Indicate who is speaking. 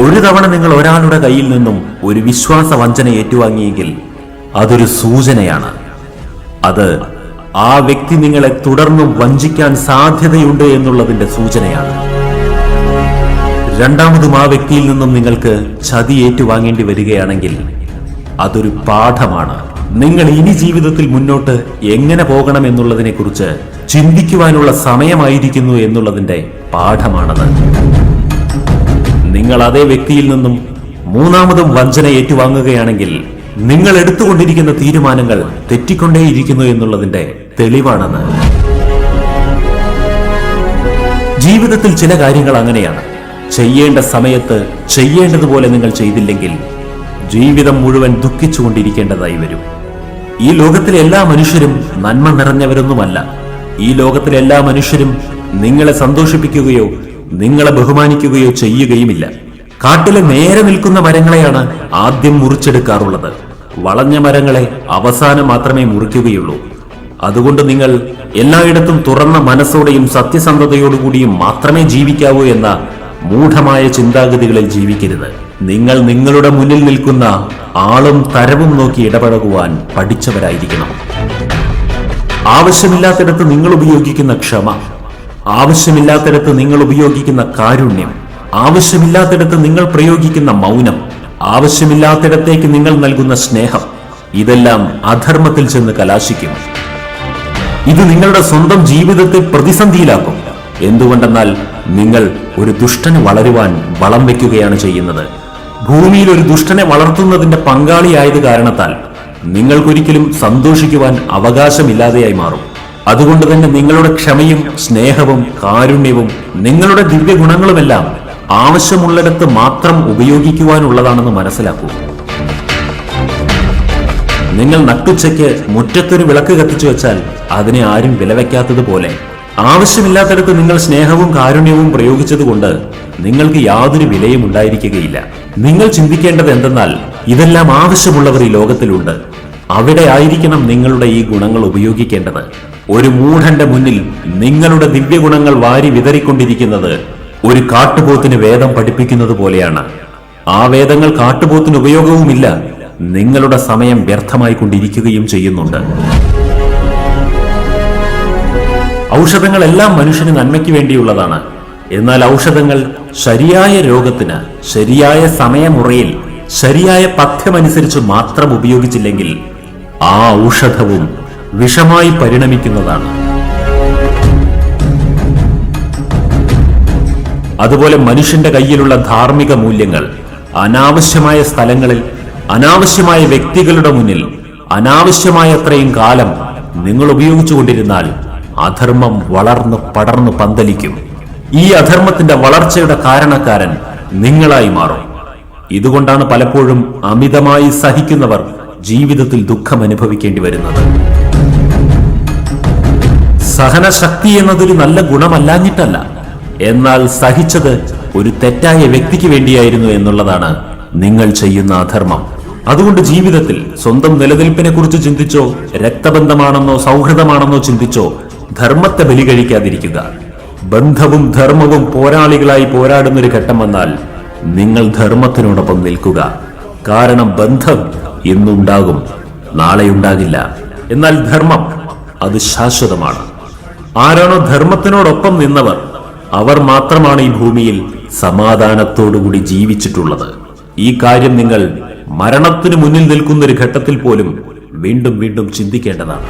Speaker 1: ഒരു തവണ നിങ്ങൾ ഒരാളുടെ കയ്യിൽ നിന്നും ഒരു വിശ്വാസ വഞ്ചന ഏറ്റുവാങ്ങിയെങ്കിൽ അതൊരു സൂചനയാണ്. അത് ആ വ്യക്തി നിങ്ങളെ തുടർന്നും വഞ്ചിക്കാൻ സാധ്യതയുണ്ട് എന്നുള്ളതിന്റെ സൂചനയാണ്. രണ്ടാമതും ആ വ്യക്തിയിൽ നിന്നും നിങ്ങൾക്ക് ചതി ഏറ്റുവാങ്ങേണ്ടി വരികയാണെങ്കിൽ അതൊരു പാഠമാണ്. നിങ്ങൾ ഇനി ജീവിതത്തിൽ മുന്നോട്ട് എങ്ങനെ പോകണം എന്നുള്ളതിനെ കുറിച്ച് ചിന്തിക്കുവാനുള്ള സമയമായിരിക്കുന്നു എന്നുള്ളതിന്റെ പാഠമാണത്. നിങ്ങൾ അതേ വ്യക്തിയിൽ നിന്നും മൂന്നാമതും വഞ്ചന ഏറ്റുവാങ്ങുകയാണെങ്കിൽ നിങ്ങൾ എടുത്തുകൊണ്ടിരിക്കുന്ന തീരുമാനങ്ങൾ തെറ്റിക്കൊണ്ടേയിരിക്കുന്നു എന്നുള്ളതിന്റെ തെളിവാണത്. ജീവിതത്തിൽ ചില കാര്യങ്ങൾ അങ്ങനെയാണ്. ചെയ്യേണ്ട സമയത്ത് ചെയ്യേണ്ടതുപോലെ നിങ്ങൾ ചെയ്തില്ലെങ്കിൽ ജീവിതം മുഴുവൻ ദുഃഖിച്ചുകൊണ്ടിരിക്കേണ്ടതായി വരും. ഈ ലോകത്തിലെ എല്ലാ മനുഷ്യരും നന്മ നിറഞ്ഞവരൊന്നുമല്ല. ഈ ലോകത്തിലെ എല്ലാ മനുഷ്യരും നിങ്ങളെ സന്തോഷിപ്പിക്കുകയോ നിങ്ങളെ ബഹുമാനിക്കുകയോ ചെയ്യുകയുമില്ല. കാട്ടിലെ നേരെ നിൽക്കുന്ന മരങ്ങളെയാണ് ആദ്യം മുറിച്ചെടുക്കാറുള്ളത്. വളഞ്ഞ മരങ്ങളെ അവസാനം മാത്രമേ മുറിക്കുകയുള്ളൂ. അതുകൊണ്ട് നിങ്ങൾ എല്ലായിടത്തും തുറന്ന മനസ്സോടെയും സത്യസന്ധതയോടുകൂടിയും മാത്രമേ ജീവിക്കാവൂ എന്ന മൂഢമായ ചിന്താഗതികളിൽ ജീവിക്കരുത്. നിങ്ങൾ നിങ്ങളുടെ മുന്നിൽ നിൽക്കുന്ന ആളും തരവും നോക്കി ഇടപഴകുവാൻ പഠിച്ചവരായിരിക്കണം. ആവശ്യമില്ലാത്തിടത്ത് നിങ്ങൾ ഉപയോഗിക്കുന്ന ക്ഷമ, ആവശ്യമില്ലാത്തിടത്ത് നിങ്ങൾ ഉപയോഗിക്കുന്ന കാരുണ്യം, ആവശ്യമില്ലാത്തിടത്ത് നിങ്ങൾ പ്രയോഗിക്കുന്ന മൗനം, ആവശ്യമില്ലാത്തിടത്തേക്ക് നിങ്ങൾ നൽകുന്ന സ്നേഹം, ഇതെല്ലാം അധർമ്മത്തിൽ ചെന്ന് കലാശിക്കും. ഇത് നിങ്ങളുടെ സ്വന്തം ജീവിതത്തെ പ്രതിസന്ധിയിലാക്കും. എന്തുകൊണ്ടെന്നാൽ നിങ്ങൾ ഒരു ദുഷ്ടന് വളരുവാൻ വളം വെക്കുകയാണ് ചെയ്യുന്നത്. ഭൂമിയിൽ ഒരു ദുഷ്ടനെ വളർത്തുന്നതിന്റെ പങ്കാളിയായത് കാരണത്താൽ നിങ്ങൾക്കൊരിക്കലും സന്തോഷിക്കുവാൻ അവകാശമില്ലാതെയായി മാറും. അതുകൊണ്ട് തന്നെ നിങ്ങളുടെ ക്ഷമയും സ്നേഹവും കാരുണ്യവും നിങ്ങളുടെ ദിവ്യഗുണങ്ങളുമെല്ലാം ആവശ്യമുള്ളിടത്ത് മാത്രം ഉപയോഗിക്കുവാനുള്ളതാണെന്ന് മനസ്സിലാക്കൂ. നിങ്ങൾ നട്ടുച്ചയ്ക്ക് മുറ്റത്തൊരു വിളക്ക് കത്തിച്ചു വെച്ചാൽ അതിനെ ആരും വിലവെക്കാത്തതുപോലെ ആവശ്യമില്ലാത്തിടത്ത് നിങ്ങൾ സ്നേഹവും കാരുണ്യവും പ്രയോഗിച്ചതുകൊണ്ട് നിങ്ങൾക്ക് യാതൊരു വിലയും ഉണ്ടായിരിക്കുകയില്ല. നിങ്ങൾ ചിന്തിക്കേണ്ടത് എന്തെന്നാൽ ഇതെല്ലാം ആവശ്യമുള്ളവർ ഈ ലോകത്തിലുണ്ട്. അവിടെ ആയിരിക്കണം നിങ്ങളുടെ ഈ ഗുണങ്ങൾ ഉപയോഗിക്കേണ്ടത്. ഒരു മൂഢന്റെ മുന്നിൽ നിങ്ങളുടെ ദിവ്യഗുണങ്ങൾ വാരി വിതറിക്കൊണ്ടിരിക്കുന്നത് ഒരു കാട്ടുപോത്തിന് വേദം പഠിപ്പിക്കുന്നത് പോലെയാണ്. ആ വേദങ്ങൾ കാട്ടുപോത്തിന് ഉപയോഗവുമില്ല, നിങ്ങളുടെ സമയം വ്യർത്ഥമായി കൊണ്ടിരിക്കുകയും ചെയ്യുന്നുണ്ട്. ഔഷധങ്ങളെല്ലാം മനുഷ്യന് നന്മയ്ക്ക് വേണ്ടിയുള്ളതാണ്. എന്നാൽ ഔഷധങ്ങൾ ശരിയായ രോഗത്തിന് ശരിയായ സമയമുറയിൽ ശരിയായ പഥ്യമനുസരിച്ച് മാത്രം ഉപയോഗിച്ചില്ലെങ്കിൽ ആ ഔഷധവും വിഷമായി പരിണമിക്കുന്നതാണ്. അതുപോലെ മനുഷ്യന്റെ കയ്യിലുള്ള ധാർമ്മിക മൂല്യങ്ങൾ അനാവശ്യമായ സ്ഥലങ്ങളിൽ അനാവശ്യമായ വ്യക്തികളുടെ മുന്നിൽ അനാവശ്യമായത്രയും കാലം നിങ്ങൾ ഉപയോഗിച്ചുകൊണ്ടിരുന്നാൽ അധർമ്മം വളർന്നു പടർന്നു പന്തലിക്കും. ഈ അധർമ്മത്തിന്റെ വളർച്ചയുടെ കാരണക്കാരൻ നിങ്ങളായി മാറും. ഇതുകൊണ്ടാണ് പലപ്പോഴും അമിതമായി സഹിക്കുന്നവർ ജീവിതത്തിൽ ദുഃഖം അനുഭവിക്കേണ്ടി വരുന്നത്. സഹനശക്തി എന്നതൊരു നല്ല ഗുണമല്ലാഞ്ഞിട്ടല്ല, എന്നാൽ സഹിച്ചത് ഒരു തെറ്റായ വ്യക്തിക്ക് വേണ്ടിയായിരുന്നു എന്നുള്ളതാണ് നിങ്ങൾ ചെയ്യുന്ന അധർമ്മം. അതുകൊണ്ട് ജീവിതത്തിൽ സ്വന്തം നിലനിൽപ്പിനെ കുറിച്ച് ചിന്തിച്ചോ രക്തബന്ധമാണെന്നോ സൗഹൃദമാണെന്നോ ചിന്തിച്ചോ ധർമ്മത്തെ ബലി കഴിക്കാതിരിക്കുക. ബന്ധവും ധർമ്മവും പോരാളികളായി പോരാടുന്നൊരു ഘട്ടം വന്നാൽ നിങ്ങൾ ധർമ്മത്തിനോടൊപ്പം നിൽക്കുക. കാരണം ബന്ധം ഇന്നുണ്ടാകും, നാളെ ഉണ്ടാകില്ല. എന്നാൽ ധർമ്മം അത് ശാശ്വതമാണ്. ആരാണോ ധർമ്മത്തിനോടൊപ്പം നിന്നവർ അവർ മാത്രമാണ് ഈ ഭൂമിയിൽ സമാധാനത്തോടുകൂടി ജീവിച്ചിട്ടുള്ളത്. ഈ കാര്യം നിങ്ങൾ മരണത്തിനു മുന്നിൽ നിൽക്കുന്നൊരു ഘട്ടത്തിൽ പോലും വീണ്ടും വീണ്ടും ചിന്തിക്കേണ്ടതാണ്.